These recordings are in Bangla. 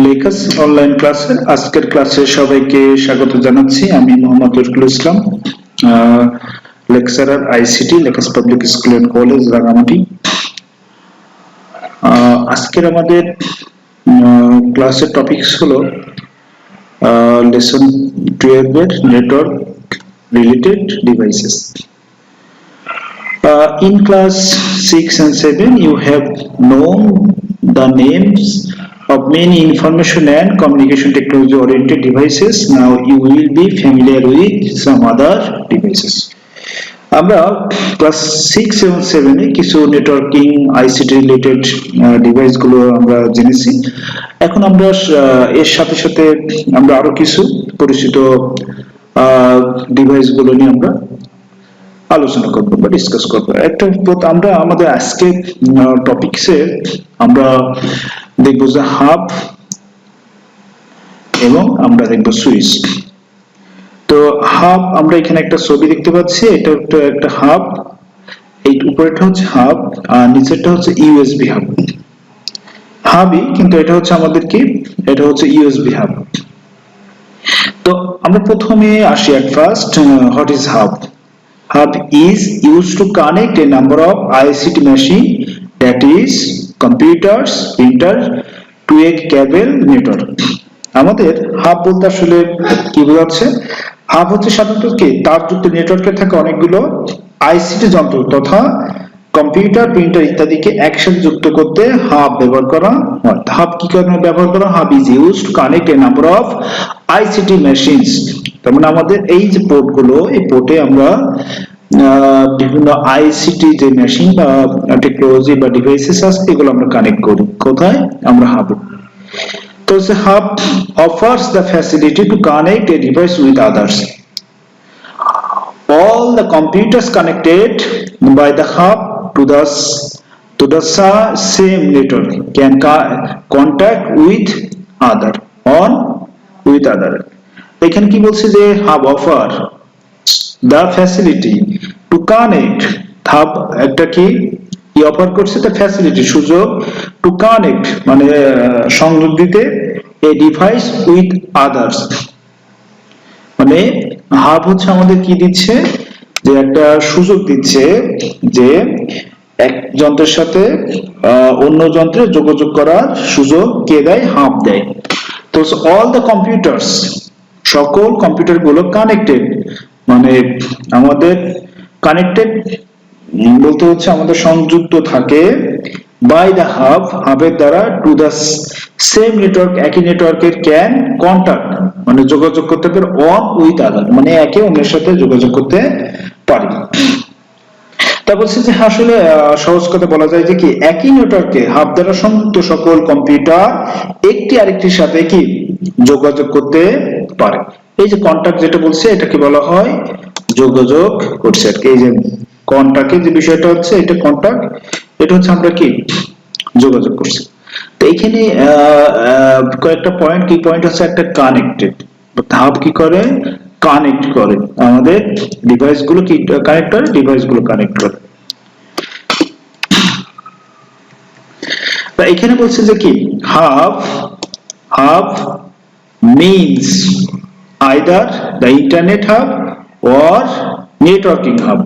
লেখাস অনলাইন ক্লাসের আজকের ক্লাসে সবাইকে স্বাগত জানাচ্ছি। আমি Mohammad Rafiqul Islam, lecturer ICT Lakers public school and college Rangamati. আজকের আমাদের ক্লাসের টপিকস হলো লেসন 12 এর network related devices. In class 6 and 7 you have known the names of many information and communication technology oriented devices. Now you will be familiar with some other devices. আমরা ক্লাস 6 এবং 7 এ কিছু নেটওয়ার্কিং আইসিটি রিলেটেড ডিভাইস গুলো আমরা জেনেছি। এখন আমরা এর সাথে সাথে আমরা আরো কিছু পরিচিত ডিভাইস গুলো নিয়ে আমরা আলোচনা করব বা ডিসকাস করব। আমরা আমাদের আজকে টপিকসে আমরা দেখব যে হাব এবং আমরা দেখব সুইচ। তো হাব, আমরা এখানে একটা ছবি দেখতে পাচ্ছি, এটা একটা হাব, এই উপরেটা হচ্ছে হাব আর নিচেরটা হচ্ছে ইউএসবি হাব। হাবই কিন্তু এটা হচ্ছে আমাদের কি, এটা হচ্ছে ইউএসবি হাব। তো আমরা প্রথমে আসি at first, what is hub? Hub is used to connect a number of ICT machine, that is computers, printer, to a cable network. আমাদের হাব বলতে আসলে কি বোঝাচ্ছে? হাব হচ্ছে সাধারণত কি তারযুক্ত নেটওয়ার্কে থাকা অনেকগুলো আইসিটি যন্ত্র তথা কম্পিউটার, প্রিন্টার ইত্যাদিকে একসাথে যুক্ত করতে হাব ব্যবহার করা হয়। হাব কি কারণে ব্যবহার করা? Hub is used to connect A number of ICT machines. তার মানে আমাদের এই যে পোর্টগুলো, এই পোর্টে আমরা বিভিন্ন আইসিটি যে মেশিন বা টেকনোলজি বা ডিভাইসেস আছে এগুলো আমরা কানেক্ট করি। কোথায়? আমরা হাব। তো hub offers the facility to connect a device with others. All the computers connected by the hub to the same network can contact with other এখানে কি বলছে যে hub offer the facility to connect, hub একটা কি অফার করছে, the facility সুযোগ, to connect মানে সংযোগ দিতে, a device with others মানে হাব হচ্ছে আমাদের কি দিচ্ছে, যে একটা সুযোগ দিচ্ছে যে এক যন্ত্রের সাথে অন্য যন্ত্রে যোগাযোগ করার সুযোগ কে দেয়? হাব দেয়। তো all the computers, সকল কম্পিউটার গুলো কানেক্টেড মানে আমাদের কানেক্টেড বলতে হচ্ছে আমাদের সংযুক্ত থাকে বাই দ্য হাব, হাবের দ্বারা, টু দ্য সেম নেটওয়ার্ক, একই নেটওয়ার্কের, ক্যান কন্টাক্ট মানে যোগাযোগ করতে পারে, অন উইথ আদার মানে একে অন্যের সাথে যোগাযোগ করতে পারে। তা বলছে যে আসলে সহজ কথা বলা যায় যে কি একই নেটওয়ার্কে হাব দ্বারা সংযুক্ত সকল কম্পিউটার একটি আরেকটির সাথে কি যোগাযোগ করতে পারে। এই যে কন্টাক্ট যেটা বলছে এটাকে বলা হয় যোগাযোগ করছে আর কি। এই যে কন্টাক্টের যে বিষয়টা হচ্ছে এটা কন্টাক্ট, এটা হচ্ছে আমরা কি যোগাযোগ করছি। তো এখানে কয়েকটা পয়েন্ট, কি পয়েন্ট হচ্ছে একটা কানেক্টেড, হাব কি করে? কানেক্ট করে আমাদের ডিভাইস গুলো, কি কানেক্ট করে? ডিভাইস গুলো কানেক্ট করে। এখানে বলছে যে কি hub means either the internet hub or networking hub,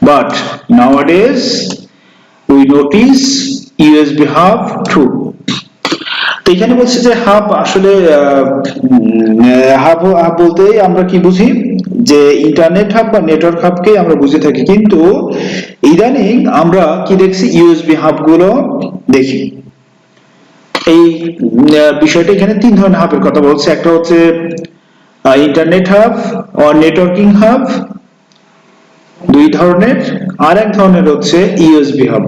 but nowadays we notice USB hub too. তো এখানে বলছে যে হাব আসলে হাব বলতে আমরা কি বুঝি, যে ইন্টারনেট হাব বা নেটওয়ার্ক হাবকে আমরা বুঝে থাকি, কিন্তু ইদানিং আমরা কি দেখছি? ইউএসবি হাব গুলো দেখি। এই বিষয়টা এখানে তিন ধরনের হাবের কথা বলছে। একটা হচ্ছে internet hub or networking hub, দুই ধরনের। আর এক ধরনের হচ্ছে ইউএসবি হাব,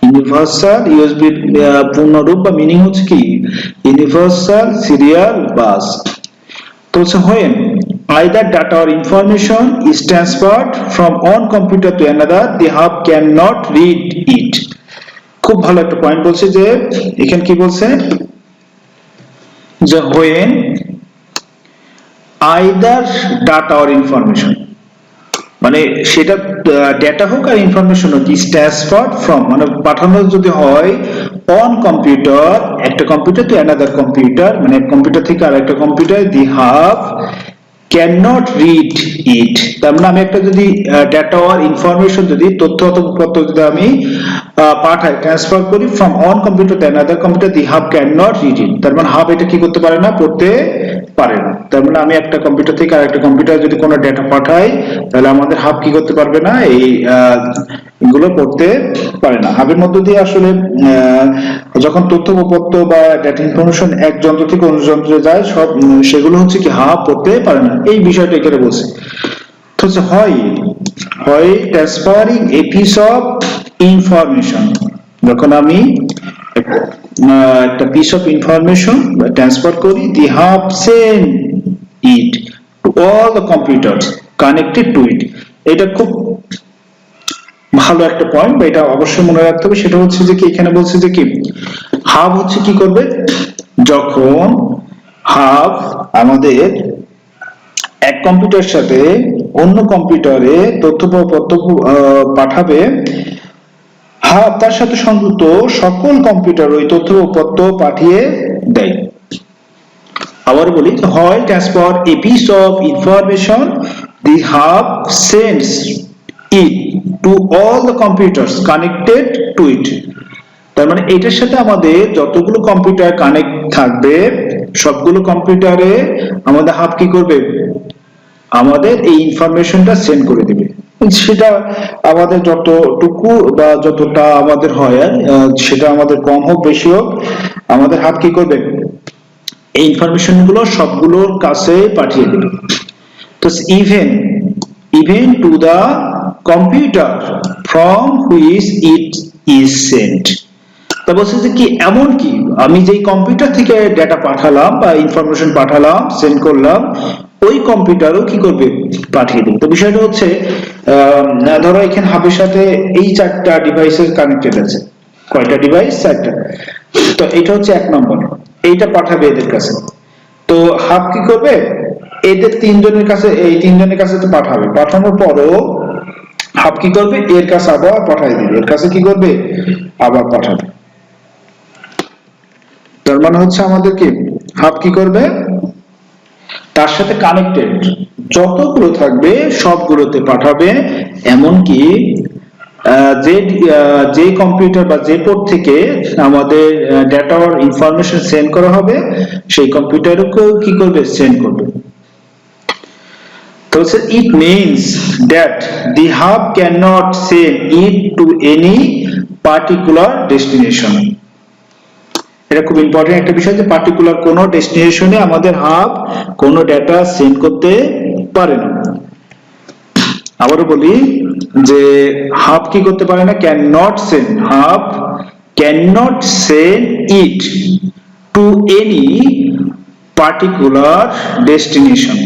ইউনিভার্সাল ইউএসবি পূর্ণরূপ বা মিনিং হচ্ছে কি ইউনিভার্সাল সিরিয়াল বাস। তো হচ্ছে when either data or information is transferred from one computer to another, the hub cannot read it. খুব ভালো একটা পয়েন্ট বলছে যে এখানে কি বলছে যে when either data or information মানে সেটা ডেটা হোক আর ইনফরমেশন হোক, ইজ ট্রান্সফার্ড ফ্রম মানে পাঠানো যদি হয় অন কম্পিউটার, একটা কম্পিউটার টু অ্যানাদার কম্পিউটার, মানে এক কম্পিউটার থেকে আর একটা computer, the hub can not read it. তার মানে আমি একটা যদি ডেটা অর ইনফরমেশন যদি তথ্য অথবা যদি আমি পাঠাই, ট্রান্সফার করি from on computer to another computer, the hub can not read it. তার মানে হাব এটা কি করতে পারে না, পড়তে পারে না। তার মানে আমি একটা কম্পিউটার থেকে আরেকটা কম্পিউটার যদি কোনো ডেটা পাঠাই, তাহলে আমাদের হাব কি করতে পারবে না, এই গুলো পড়তে পারে না। হাবের মধ্য দিয়ে আসলে যখন তথ্য বা ডেটা ইনফরমেশন এক যন্ত্র থেকে অন্য যন্ত্রে যায়, সব সেগুলো হচ্ছে কি হাব পড়তে পারে না। এই বিষয়টা এখানে বলছে। তো হয় transferring a piece of information, যখন আমি একটা পিস অফ ইনফরমেশন ট্রান্সফার করি, the hub send it to all the computers connected to it. এটা খুব ভালো একটা পয়েন্ট, বা এটা অবশ্যই মনে রাখতে হবে। সেটা হচ্ছে যে কি, এখানে বলছে যে কি হাব হচ্ছে কি করবে, যখন হাব আমাদের এক কম্পিউটার সাথে অন্য কম্পিউটারে তথ্য পাঠাবে, হাব তার সাথে সংযুক্ত সকল কম্পিউটার ওই তথ্য পাঠিয়ে দেয়। আবার বলি, হয় transfer a piece of information, the hub sends it to all the computers connected to it. তার মানে এটার সাথে আমাদের যতগুলো কম্পিউটার কানেক্ট থাকবে, সবগুলো কম্পিউটারে আমাদের হাব কি করবে, আমাদের এই ইনফরমেশনটা সেন্ড করে দিবে। সেটা আমাদের যতটুকু বা যতটা আমাদের হয়, সেটা আমাদের কম হোক বেশি হোক, আমাদের হাব কি করবে, এই ইনফরমেশন গুলো সবগুলোর কাছে পাঠিয়ে দেবে। তো even to the computer from which it is sent. তা বলছে যে কি, এমন কি আমি যেই কম্পিউটার থেকে ডেটা পাঠালাম বা ইনফরমেশন পাঠালাম, সেন্ড করলাম, ওই কম্পিউটারও কি করবে, পাঠিয়ে দেবে। তো বিষয়টা হচ্ছে ধরো এখানে হাবের সাথে এই 4টা ডিভাইসের কানেক্টেড আছে। কয়টা ডিভাইস? 4টা। তো এটা হচ্ছে 1 নম্বর, এইটা পাঠাবে এদের কাছে। তো হাব কি করবে, এদের 3জনের কাছে, এই 3জনের কাছে তো পাঠাবে, পাঠানোর পরও হাব কি করবে, এর কাছে আবার পাঠিয়ে দিবে, এর কাছে কি করবে, আবার পাঠাবে। তার মানে হচ্ছে আমাদের কি, হাব কি করবে, তার সাথে কানেক্টেড যতগুলো থাকবে সবগুলোতে পাঠাবে। এমনকি যে কম্পিউটার বা যে পোর্ট থেকে আমাদের ডেটা আর ইনফরমেশন সেন্ড করা হবে, সেই কম্পিউটারকেও কি করবে, সেন্ড করবে। তো it means that the hub cannot send it to any particular destination. এটা খুব ইম্পর্টেন্ট একটা বিষয়, যে পার্টিকুলার কোন ডেস্টিনেশনে আমাদের হাব কোন ডেটা সেন্ড করতে পারে না। আবারও বলি যে হাব কি করতে পারে না, can not send, hub can not send it two any particular destination.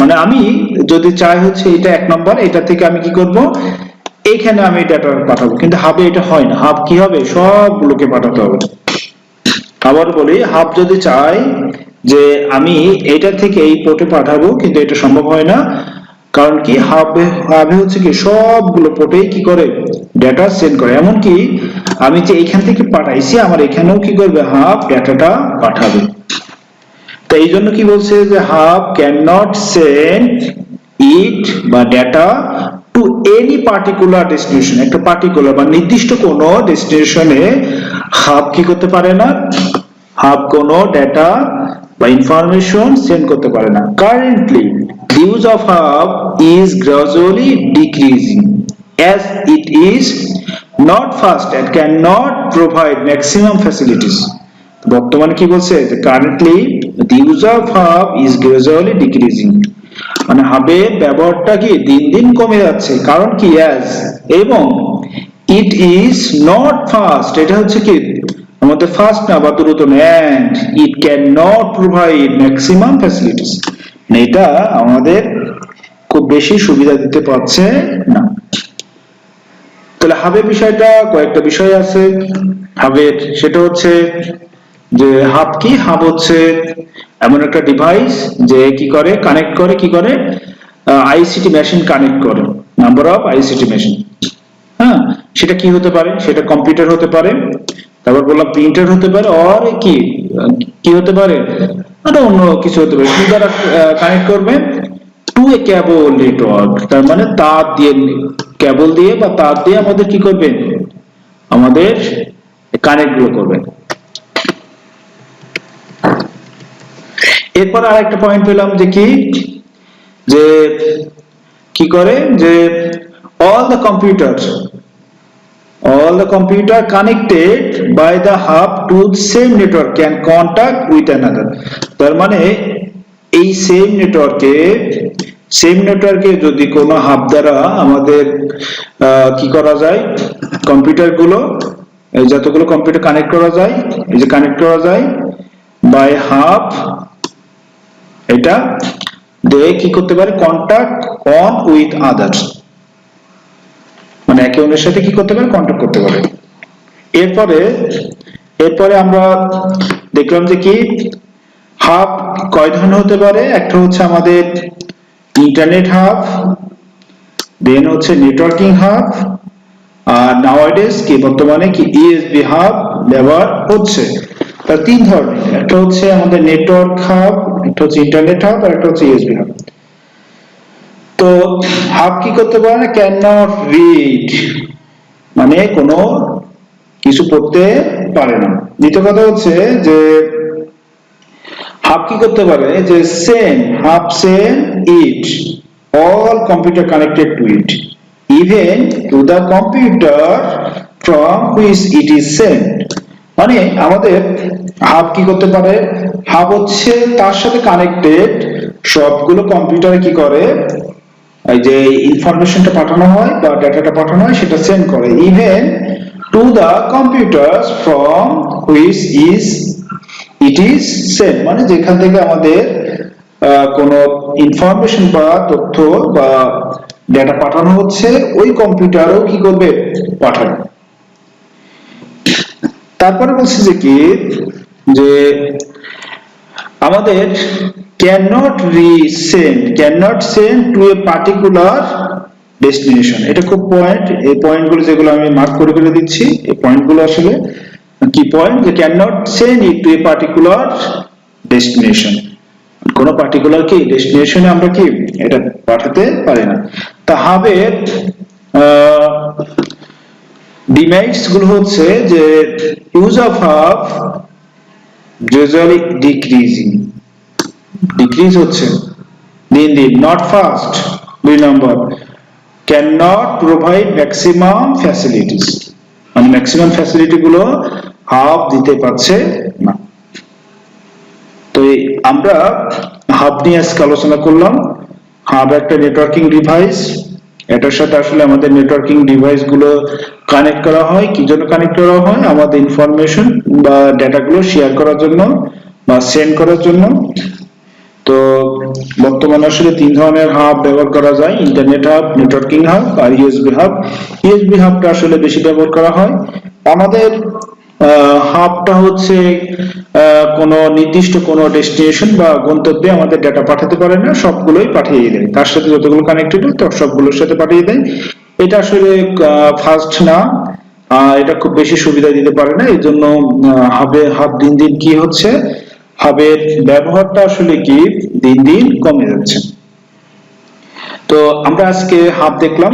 মানে আমি যদি চাই হচ্ছে এটা 1 নম্বর, এটা থেকে আমি কি করব, এইখানে আমি ডেটা পাঠাবো, কিন্তু হাবে এটা হয় না। হাব কি হবে, সবগুলোকে পাঠাতে হবে। আবার বলি, হাব যদি চাই যে আমি এটা থেকে এই পোর্টে পাঠাবো, কিন্তু এটা সম্ভব হয় না। কারণ কি, হাবে হচ্ছে কি সবগুলো পোর্টেই কি করে, ডেটা সেন্ড করে। এমনকি আমি যে এইখান থেকে পাঠাইছি, আমার এখানেও কি করবে, হাব ডেটাটা পাঠাবে। তো এই জন্য কি বলছে, যে hub can not send it বা data to any particular destination. একটা পার্টিকুলার বা নির্দিষ্ট কোন ডেস্টিনেশনে হাব কি করতে পারে না, হাব কোন ডেটা বা ইনফরমেশন সেন্ড করতে পারে না। Currently the use of hub is gradually decreasing as it is not fast and cannot provide maximum facilities. বর্তমানে কি বলছে, যে currently the use of hub is gradually decreasing, মানে হাবের ব্যবহারটা কি দিন দিন কমে যাচ্ছে। কারণ কি, as এবং it is not fast, এটা হচ্ছে কি আমাদের ফাস্ট না বা দ্রুত না, and it cannot provide maximum facilities, এটা আমাদের খুব বেশি সুবিধা দিতে পারছে না। তাহলে হাবের বিষয়টা কয়েকটা বিষয় আছে হাবের, সেটা হচ্ছে যে হাব কি, হাব হচ্ছে এমন একটা ডিভাইস যে কি করে, কানেক্ট করে, কি করে, আইসিটি মেশিন কানেক্ট করে। Number of ICT machine. হ্যাঁ, সেটা কি হতে পারে, সেটা কম্পিউটার হতে পারে, তারপর বললাম প্রিন্টার হতে পারে, আর কি কি হতে পারে, আর অন্য কিছু হতে পারে। কি দ্বারা কানেক্ট করবে, টু এ কেবল নেটওয়ার্ক, তার মানে তার দিয়ে, কেবল দিয়ে বা তার দিয়ে আমাদের কি করবে, আমাদের কানেক্ট গুলো করবে। এরপর আরেকটা পয়েন্ট পেলাম যে কি, যে কি করে, যে all the computer connected by the hub to the same network can contact with another। তার মানে এই সেম নেটওয়ার্কে যদি কোনো হাব দ্বারা আমাদের কি করা যায়, কম্পিউটার গুলো, যতগুলো কম্পিউটার কানেক্ট করা যায়, এই যে কানেক্ট করা যায় বাই হাব, এটা দিয়ে কি করতে পারে, কন্টাক্ট অন উইথ আদার্স, মানে একে অন্যের সাথে কি করতে পারে, কন্টাক্ট করতে পারে। এরপরে আমরা দেখলাম যে কি, হাব কয় ধরনের হতে পারে, একটা হচ্ছে আমাদের ইন্টারনেট হাব, দেন হচ্ছে নেটওয়ার্কিং হাব, আর নাওয়াডেজ কি বর্তমানে কি ইএসবি হাব ব্যবহার হচ্ছে। তা তিন ধরনের, একটা হচ্ছে আমাদের নেটওয়ার্ক হাব, একটা হচ্ছে ইন্টারনেট হাব, আর একটা হচ্ছে ইএসবি হাব। তো হাব কি করতে পারে না, ক্যান নট রিড, মানে কোনো কিছু পড়তে পারে না। দ্বিতীয় কথা হচ্ছে যে হাব কি করতে পারে, যে hub send it all computer connected to it even to the computer from which it is sent। মানে আমাদের হাব কি করতে পারে, হাব হচ্ছে তার সাথে কানেক্টেড সবগুলো কম্পিউটারে কি করে, এই যে ইনফরমেশনটা পাঠানো হয় বা ডাটাটা পাঠানো হয় সেটা সেন্ড করে, even to the computers from which it is sent, মানে যেখান থেকে আমাদের কোনো ইনফরমেশন বা তথ্য বা ডেটা পাঠানো হচ্ছে, ওই কম্পিউটারও কি করবে, পাঠাবে। তারপরে বলছে যে কি, যে আমাদের cannot send to a particular destination। এটা খুব পয়েন্ট, এই পয়েন্টগুলো যেগুলো আমি মার্ক করে ফেলে দিচ্ছি, এই পয়েন্টগুলো আসলে কি পয়েন্ট, যে cannot send it to a particular destination, কোন পার্টিকুলার কি ডেস্টিনেশনে আমরা কি এটা পাঠাতে পারি না। তা হাবের ডিমেরিটস গুলো হচ্ছে যে use of hub gradually decrease হচ্ছে দিন দিন, not fast, 2 number can not provide maximum facilities, মানে ম্যাক্সিমাম ফ্যাসিলিটি গুলো হাব দিতে পারছে না। তো আমরা হাব নিয়ে আজকে আলোচনা করলাম। হাব একটা নেটওয়ার্কিং ডিভাইস, এটার সাথে আসলে আমাদের নেটওয়ার্কিং ডিভাইস গুলো কানেক্ট করা হয়, কি জন্য কানেক্ট করা হয়, আমাদের ইনফরমেশন বা ডেটা গুলো শেয়ার করার জন্য বা সেন্ড করার জন্য। তো বর্তমানে আসলে 3 ধরনের হাব ব্যবহার করা যায়, ইন্টারনেট হাব, নেটওয়ার্কিং হাব আর ইউএসবি হাব। ইউএসবি হাবটা আসলে বেশি ব্যবহার করা হয়। আমাদের হাবটা হচ্ছে কোনো নির্দিষ্ট কোনো ডেস্টিনেশন বা গন্তব্যে আমাদের ডেটা পাঠাতে পারে না, সবগুলোই পাঠিয়ে দেয়, তার সাথে যতগুলো কানেক্টেড সবগুলোর সাথে পাঠিয়ে দেয়। এটা আসলে ফাস্ট না, এটা খুব বেশি সুবিধা দিতে পারে না, এই জন্য হাব দিন দিন কি হচ্ছে, হাবের ব্যবহারটা আসলে কি দিন দিন কমে যাচ্ছে। তো আমরা আজকে হাব দেখলাম,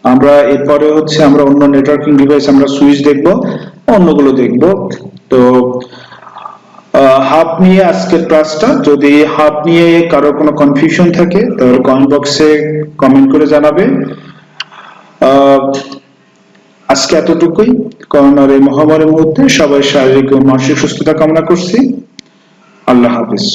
আমরা এরপরে হচ্ছে আমরা অন্য নেটওয়ার্কিং ডিভাইস, আমরা সুইচ দেখব, অন্যগুলো দেখব। তো হাব নিয়ে আজকের ক্লাসটা, যদি হাব নিয়ে কারো কোনো কনফিউশন থাকে তাহলে কমেন্ট বক্সে কমেন্ট করে জানাবে। আজকে এতটুকুই, করোনার এই মহামারীর মধ্যে সবাই শারীরিক ও মানসিক সুস্থতা কামনা করছি। আল্লাহ হাফেজ।